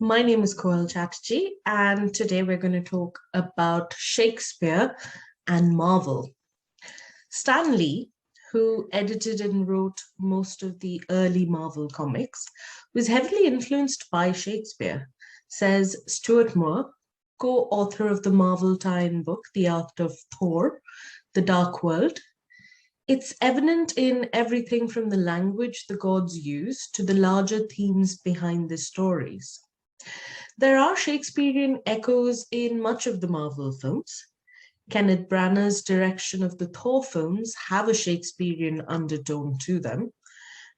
My name is Koel Chatterjee, and today we're going to talk about Shakespeare and Marvel. Stan Lee, who edited and wrote most of the early Marvel comics, was heavily influenced by Shakespeare, says Stuart Moore, co-author of the Marvel tie-in book, The Art of Thor, The Dark World. It's evident in everything from the language the gods use to the larger themes behind the stories. There are Shakespearean echoes in much of the Marvel films. Kenneth Branagh's direction of the Thor films have a Shakespearean undertone to them.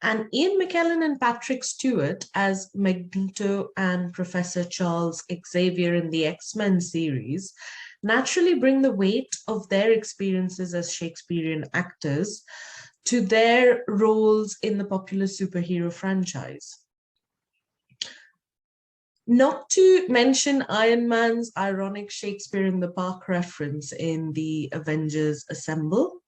And Ian McKellen and Patrick Stewart as Magneto and Professor Charles Xavier in the X-Men series naturally bring the weight of their experiences as Shakespearean actors to their roles in the popular superhero franchise. Not to mention Iron Man's ironic Shakespeare in the Park reference in the Avengers Assemble.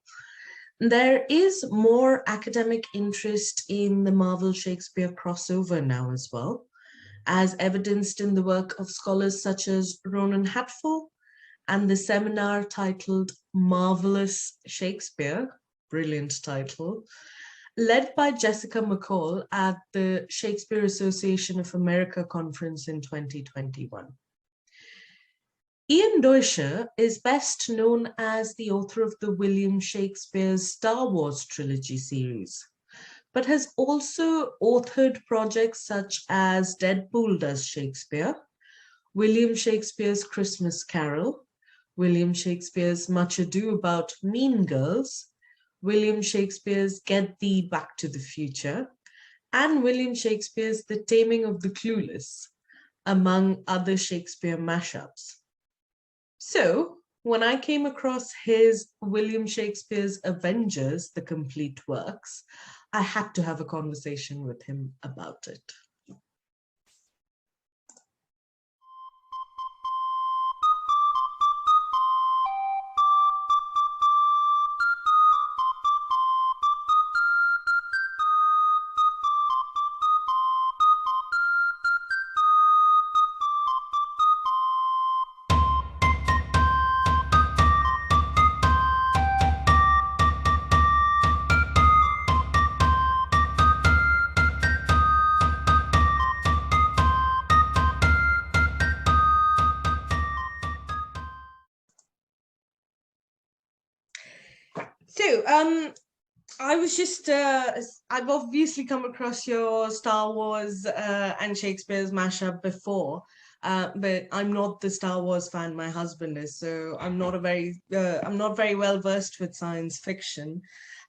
There is more academic interest in the Marvel Shakespeare crossover now as well, as evidenced in the work of scholars such as Ronan Hatfull and the seminar titled Marvellous Shakespeare, brilliant title, led by Jessica McCall at the Shakespeare Association of America conference in 2021. Ian Doescher is best known as the author of the William Shakespeare's Star Wars trilogy series, but has also authored projects such as Deadpool Does Shakespeare, William Shakespeare's Christmas Carol, William Shakespeare's Much Ado About Mean Girls, William Shakespeare's Get Thee Back to the Future, and William Shakespeare's The Taming of the Clueless, among other Shakespeare mashups. So, when I came across his William Shakespeare's Avengers, the complete works, I had to have a conversation with him about it. So, I was just, I've obviously come across your Star Wars and Shakespeare's mashup before, but I'm not the Star Wars fan. My husband is, so I'm not very well versed with science fiction.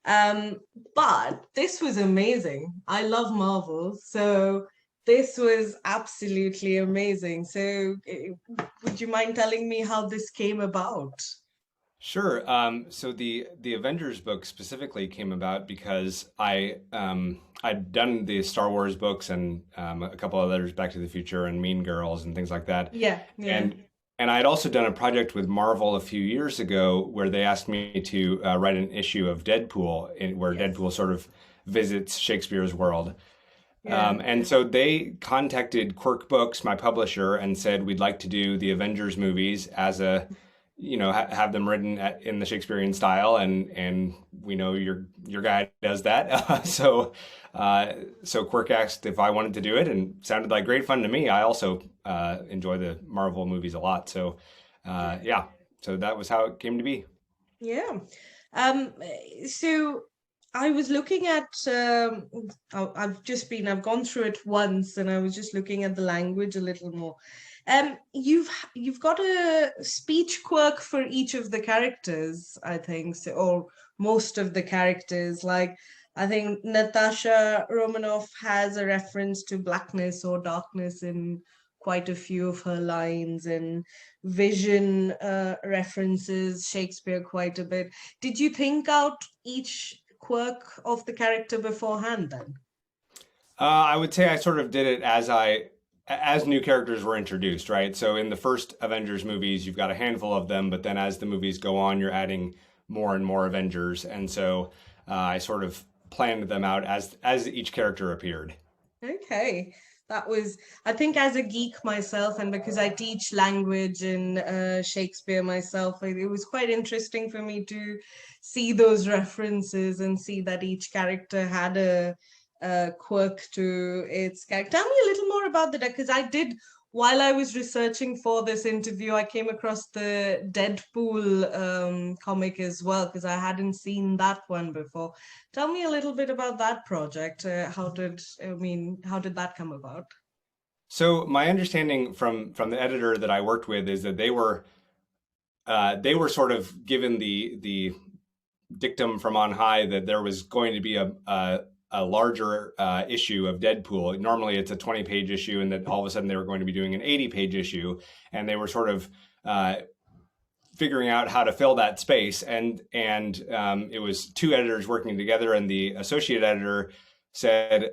Um, but this was amazing. I love Marvel, so this was absolutely amazing. So, would you mind telling me how this came about? Sure. So the Avengers book specifically came about because I'd done the Star Wars books and a couple of others, Back to the Future and Mean Girls and things like that, Yeah, yeah. and and I had also done a project with Marvel a few years ago where they asked me to write an issue of Deadpool, where Yes. Deadpool sort of visits Shakespeare's world. Yeah. And so they contacted Quirk Books, my publisher, and said we'd like to do the Avengers movies as a, have them written in the Shakespearean style, and we know your guy does that. So Quirk asked if I wanted to do it, and sounded like great fun to me. I also enjoy the Marvel movies a lot, so yeah, so that was how it came to be. Yeah. Um, so I was looking at I've gone through it once and I was just looking at the language a little more. You've got a speech quirk for each of the characters, I think, so, or most of the characters. Like I think Natasha Romanoff has a reference to blackness or darkness in quite a few of her lines, and Vision references Shakespeare quite a bit. Did you think out each quirk of the character beforehand then? I would say I sort of did it as new characters were introduced, right? So in the first Avengers movies, you've got a handful of them, but then as the movies go on, you're adding more and more Avengers, and so I sort of planned them out as each character appeared. Okay. that was, I think, as a geek myself, and because I teach language and Shakespeare myself, it was quite interesting for me to see those references and see that each character had a quirk to its character. Tell me a little more about that, because I did, while I was researching for this interview, I came across the Deadpool comic as well, because I hadn't seen that one before. Tell me a little bit about that project. How did that come about? So my understanding from the editor that I worked with is that they were sort of given the dictum from on high that there was going to be a larger issue of Deadpool. Normally it's a 20-page issue, and that all of a sudden they were going to be doing an 80-page issue, and they were sort of figuring out how to fill that space. And it was two editors working together, and the associate editor said,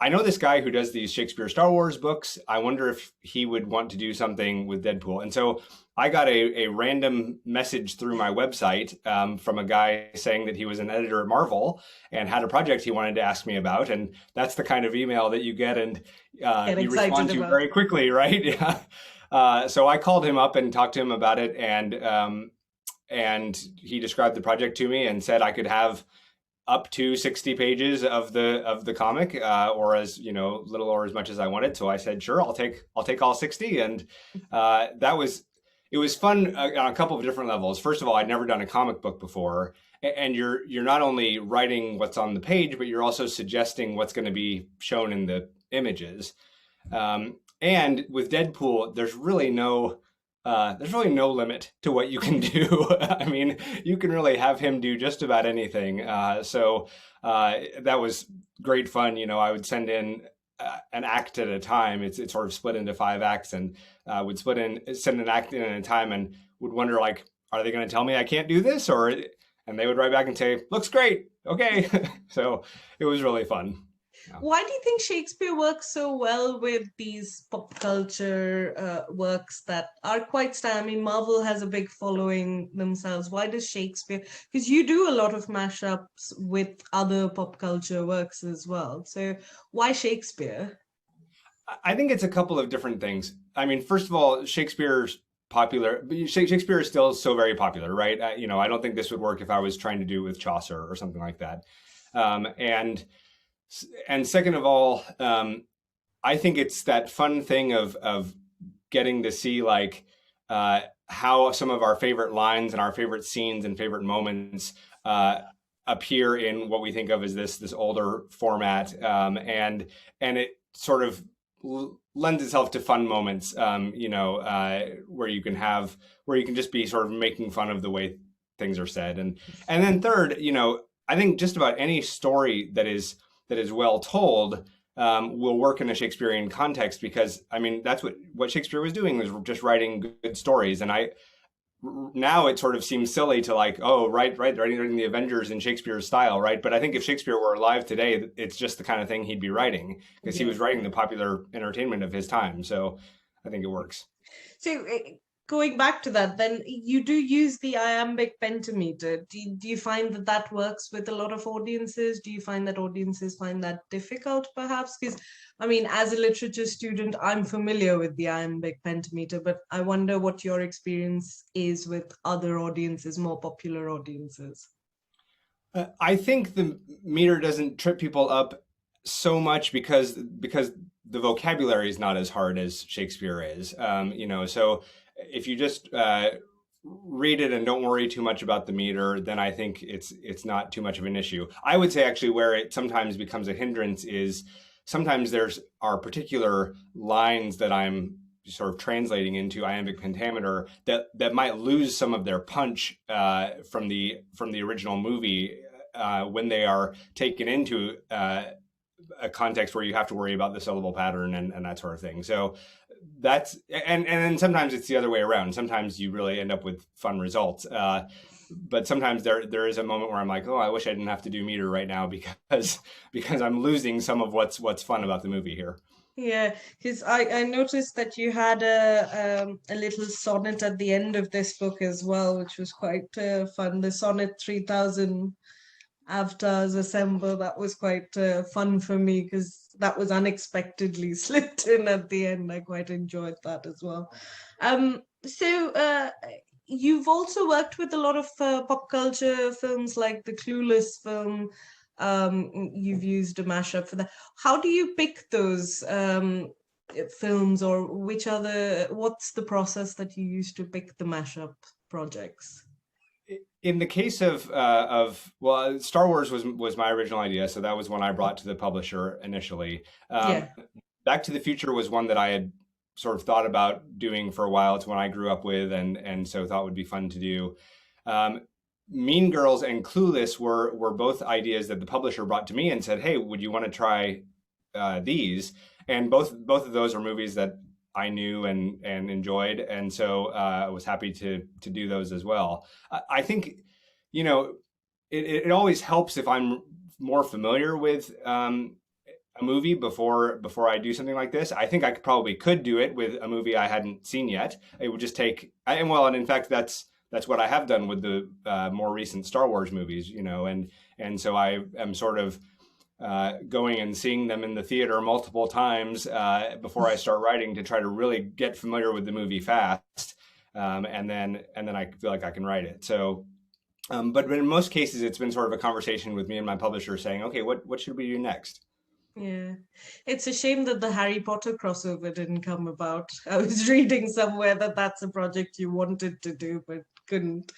I know this guy who does these Shakespeare Star Wars books. I wonder if he would want to do something with Deadpool. And so I got a random message through my website from a guy saying that he was an editor at Marvel and had a project he wanted to ask me about. And that's the kind of email that you get and you respond to very quickly, right? Yeah. So I called him up and talked to him about it. And he described the project to me and said I could have up to 60 pages of the comic, or as little or as much as I wanted. So I said, sure, I'll take all 60. And it was fun on a couple of different levels. First of all, I'd never done a comic book before, and you're not only writing what's on the page, but you're also suggesting what's going to be shown in the images. And with Deadpool, there's really no limit to what you can do. I mean, you can really have him do just about anything. So that was great fun. I would send in an act at a time. It's sort of split into 5 acts, and would send an act in at a time, and would wonder, like, are they going to tell me I can't do this? And they would write back and say, looks great. Okay. So it was really fun. Yeah. Why do you think Shakespeare works so well with these pop culture works that are quite I mean, Marvel has a big following themselves. Why does Shakespeare? Because you do a lot of mashups with other pop culture works as well. So why Shakespeare? I think it's a couple of different things. I mean, first of all, Shakespeare's popular. Shakespeare is still so very popular, right? I don't think this would work if I was trying to do it with Chaucer or something like that. And second of all, I think it's that fun thing of getting to see like how some of our favorite lines and our favorite scenes and favorite moments appear in what we think of as this older format, and it sort of lends itself to fun moments, where you can just be sort of making fun of the way things are said, and then third, I think just about any story that is well told will work in a Shakespearean context, because I mean that's what Shakespeare was doing, was just writing good stories. And now it sort of seems silly to like, oh, writing the Avengers in Shakespeare's style, right? But I think if Shakespeare were alive today, it's just the kind of thing he'd be writing, because he was writing the popular entertainment of his time. So I think it works. So going back to that, then you do use the iambic pentameter. Do you find that works with a lot of audiences? Do you find that audiences find that difficult, perhaps? Because, I mean, as a literature student, I'm familiar with the iambic pentameter, but I wonder what your experience is with other audiences, more popular audiences. I think the meter doesn't trip people up so much because the vocabulary is not as hard as Shakespeare is. So if you just read it and don't worry too much about the meter, then I think it's not too much of an issue. I would say actually where it sometimes becomes a hindrance is sometimes are particular lines that I'm sort of translating into iambic pentameter that might lose some of their punch from the original movie when they are taken into a context where you have to worry about the syllable pattern and that sort of thing. So that's and then sometimes it's the other way around. Sometimes you really end up with fun results. But sometimes there is a moment where I'm like, oh, I wish I didn't have to do meter right now because I'm losing some of what's fun about the movie here. Yeah, because I noticed that you had a little sonnet at the end of this book as well, which was quite fun. The sonnet 3000 avatars assemble. That was quite fun for me because that was unexpectedly slipped in at the end. I quite enjoyed that as well. So you've also worked with a lot of pop culture films like the Clueless film. You've used a mashup for that. How do you pick those films, or what's the process that you use to pick the mashup projects? In the case of well, Star Wars was my original idea, so that was one I brought to the publisher initially. Yeah. Back to the Future was one that I had sort of thought about doing for a while. It's one I grew up with, and so thought would be fun to do. Mean Girls and Clueless were both ideas that the publisher brought to me and said, "Hey, would you want to try these?" And both of those are movies that I knew and enjoyed, and so I was happy to do those as well. I think, you know, it always helps if I'm more familiar with a movie before I do something like this. I think I probably could do it with a movie I hadn't seen yet. It would just take, and well, and in fact, that's what I have done with the more recent Star Wars movies, you know, and so I am sort of going and seeing them in the theater multiple times before I start writing to try to really get familiar with the movie fast, and then I feel like I can write it. So, but in most cases, it's been sort of a conversation with me and my publisher saying, okay, what should we do next? Yeah, it's a shame that the Harry Potter crossover didn't come about. I was reading somewhere that that's a project you wanted to do but couldn't,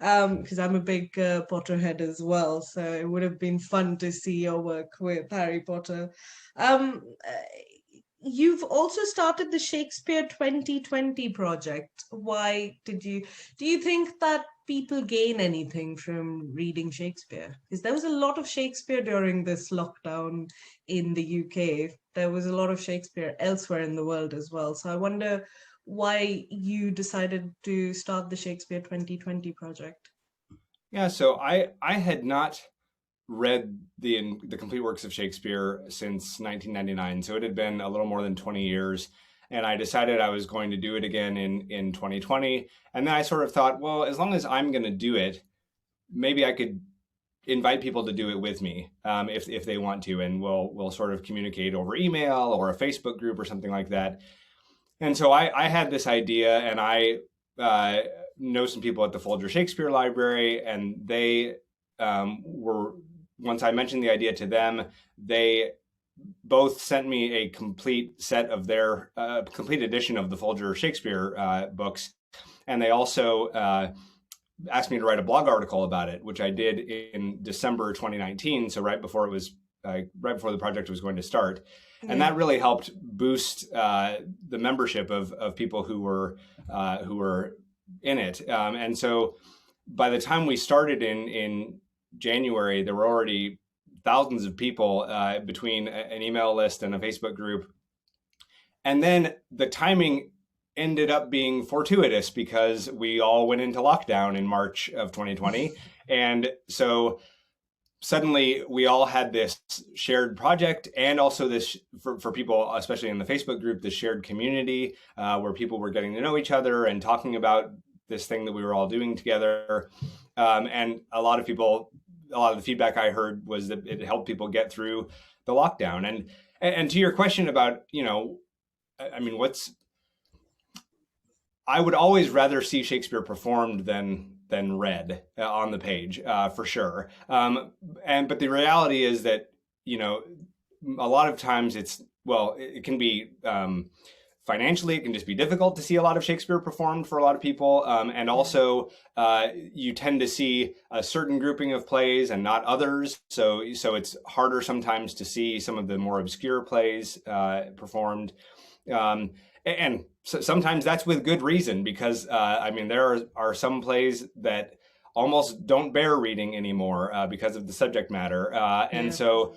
because I'm a big Potterhead as well. So it would have been fun to see your work with Harry Potter. Um, uh, you've also started the Shakespeare 2020 project. Do you think that people gain anything from reading Shakespeare? Because there was a lot of Shakespeare during this lockdown in the UK. There was a lot of Shakespeare elsewhere in the world as well. So I wonder why you decided to start the Shakespeare 2020 project. Yeah, so I had not read the complete works of Shakespeare since 1999, so it had been a little more than 20 years. And I decided I was going to do it again in 2020. And then I sort of thought, well, as long as I'm going to do it, maybe I could invite people to do it with me if they want to, and we'll sort of communicate over email or a Facebook group or something like that. And so I had this idea, and I know some people at the Folger Shakespeare Library, and they were, once I mentioned the idea to them, they both sent me a complete set of their complete edition of the Folger Shakespeare books, and they also asked me to write a blog article about it, which I did in December 2019, so right before the project was going to start. Yeah. And that really helped boost the membership of people who were in it. And so by the time we started in January, there were already thousands of people between an email list and a Facebook group. And then the timing ended up being fortuitous because we all went into lockdown in March of 2020. And so suddenly we all had this shared project, and also this for people, especially in the Facebook group, this shared community where people were getting to know each other and talking about this thing that we were all doing together. And a lot of the feedback I heard was that it helped people get through the lockdown. And to your question about, I mean, I would always rather see Shakespeare performed than read on the page, for sure. But the reality is that, a lot of times it can be financially, it can just be difficult to see a lot of Shakespeare performed for a lot of people. And also you tend to see a certain grouping of plays and not others. So it's harder sometimes to see some of the more obscure plays performed. And so sometimes that's with good reason, because there are some plays that almost don't bear reading anymore because of the subject matter. And so,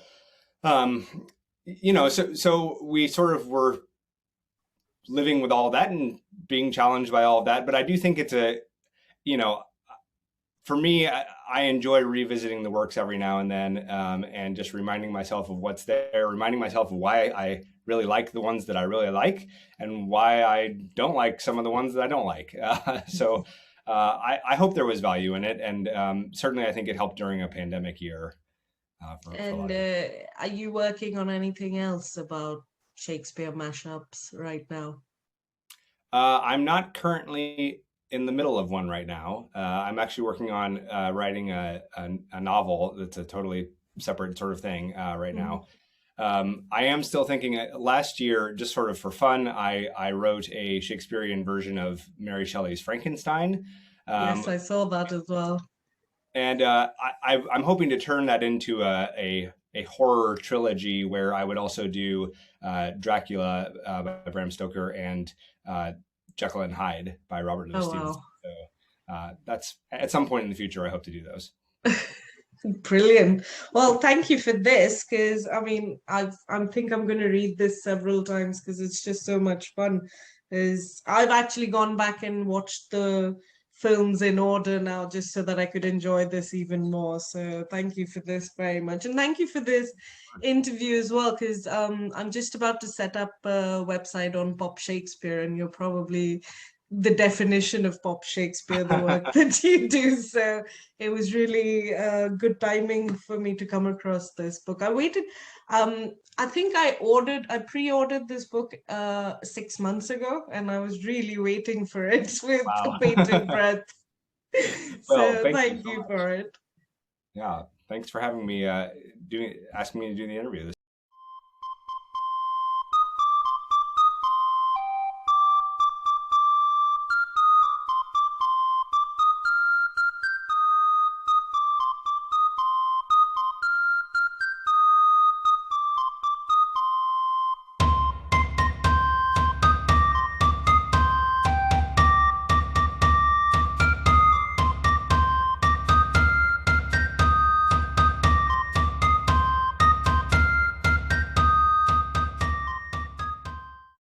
so we sort of were living with all that and being challenged by all of that. But I do think it's for me, I enjoy revisiting the works every now and then, and just reminding myself of what's there, reminding myself of why I really like the ones that I really like and why I don't like some of the ones that I don't like. I hope there was value in it, and certainly I think it helped during a pandemic year for a lot And of people. are you working on anything else about Shakespeare mashups right now? I'm not currently in the middle of one right now. I'm actually working on writing a novel that's a totally separate sort of thing right Mhm. now. I am still thinking. Last year, just sort of for fun, I wrote a Shakespearean version of Mary Shelley's Frankenstein. Yes, Um, I saw that as well. and I'm hoping to turn that into a horror trilogy where I would also do Dracula by Bram Stoker and uh, Jekyll and Hyde by Robert Louis Oh, Stevenson. wow. So that's at some point in the future. I hope to do those. Brilliant. Well, thank you for this because I mean, I think I'm going to read this several times because it's just so much fun. Is I've actually gone back and watched the films in order now just so that I could enjoy this even more. So thank you for this very much, and thank you for this interview as well because I'm just about to set up a website on Pop Shakespeare, and you're probably the definition of Pop Shakespeare, the work that you do. So it was really good timing for me to come across this book. I waited. I think I pre-ordered this book 6 months ago, and I was really waiting for it with bated Wow. breath. Well, So thank you thank so you much. for it. Yeah, thanks for having me asking me to do the interview.